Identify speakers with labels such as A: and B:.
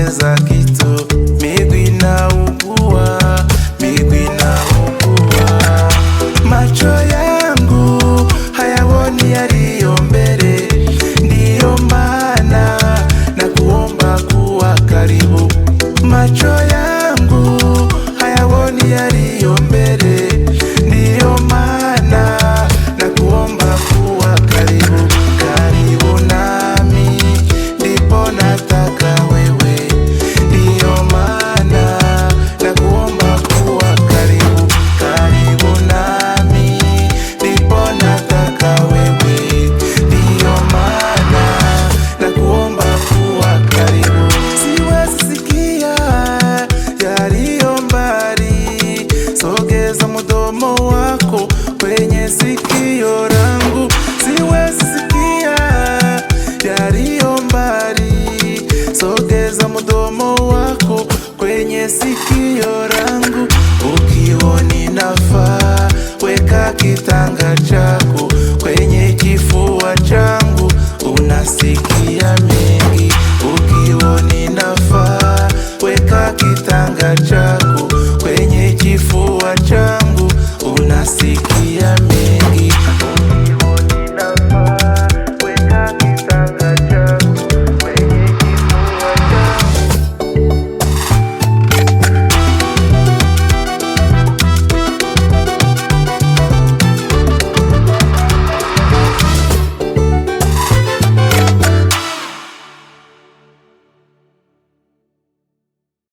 A: sijaweza kitu, miguu inaugua, miguu inaugua. Macho yangu hayaoni yaliyo mbele, ndiyo maana na kuomba kuwa karibu. Macho yangu hayaoni yaliyo mbele, ndiyo maana na kuomba kuwa karibu. Karibu nami ndipo nataka wewe, ndiyo maana na kuomba kuwa karibu. Karibu nami ndipo nataka wewe, ndiyo maana na kuomba kuwa karibu. Siwezi sikia yaliyo mbali, sogeza mdomo wako kwenye sikio langu. Siwezi sikia yaliyo mbali, sogeza mdomo wako kwenye sikio langu. Ukiwa ninafaa, weka kitanga chako